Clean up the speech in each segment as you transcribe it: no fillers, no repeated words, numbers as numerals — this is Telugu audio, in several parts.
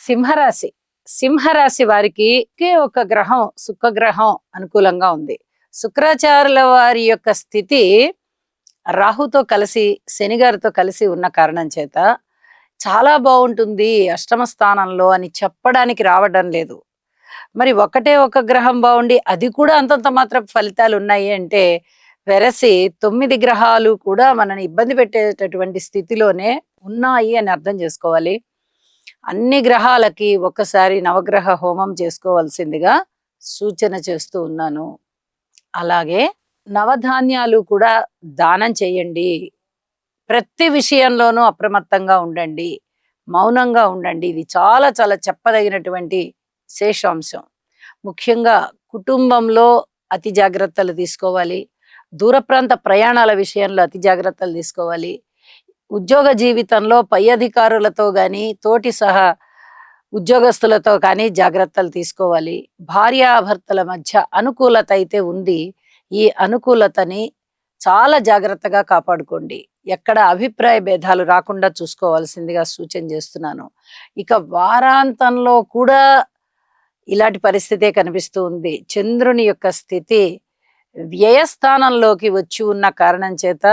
సింహరాశి సింహరాశి వారికి ఒకే ఒక గ్రహం శుక్రగ్రహం అనుకూలంగా ఉంది. శుక్రాచార్యుల వారి యొక్క స్థితి రాహుతో కలిసి శని గారితో కలిసి ఉన్న కారణం చేత చాలా బాగుంటుంది అష్టమ స్థానంలో అని చెప్పడానికి రావడం లేదు. మరి ఒకటే ఒక గ్రహం బాగుండి అది కూడా అంతంత మాత్రం ఫలితాలు ఉన్నాయి అంటే వెరసి 9 గ్రహాలు కూడా మనని ఇబ్బంది పెట్టేటటువంటి స్థితిలోనే ఉన్నాయి అని అర్థం చేసుకోవాలి. అన్ని గ్రహాలకి ఒక్కసారి నవగ్రహ హోమం చేసుకోవాల్సిందిగా సూచన చేస్తూ ఉన్నాను. అలాగే నవధాన్యాలు కూడా దానం చేయండి. ప్రతి విషయంలోనూ అప్రమత్తంగా ఉండండి, మౌనంగా ఉండండి. ఇది చాలా చాలా చెప్పదగినటువంటి విశేషాంశం. ముఖ్యంగా కుటుంబంలో అతి జాగ్రత్తలు తీసుకోవాలి. దూర ప్రాంత ప్రయాణాల విషయంలో అతి జాగ్రత్తలు తీసుకోవాలి. ఉద్యోగ జీవితంలో పై అధికారులతో కానీ తోటి సహా ఉద్యోగస్తులతో కానీ జాగ్రత్తలు తీసుకోవాలి. భార్యాభర్తల మధ్య అనుకూలత అయితే ఉంది. ఈ అనుకూలతని చాలా జాగ్రత్తగా కాపాడుకోండి. ఎక్కడ అభిప్రాయ భేదాలు రాకుండా చూసుకోవాల్సిందిగా సూచన చేస్తున్నాను. ఇక వారాంతంలో కూడా ఇలాంటి పరిస్థితే కనిపిస్తూ ఉంది. చంద్రుని యొక్క స్థితి వ్యయస్థానంలోకి వచ్చి ఉన్న కారణం చేత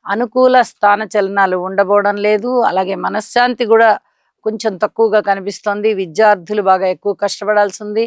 అనుకూల స్థాన చలనాలు ఉండబోవడం లేదు. అలాగే మనశ్శాంతి కూడా కొంచెం తక్కువగా కనిపిస్తుంది. విద్యార్థులు బాగా ఎక్కువ కష్టపడాల్సి ఉంది.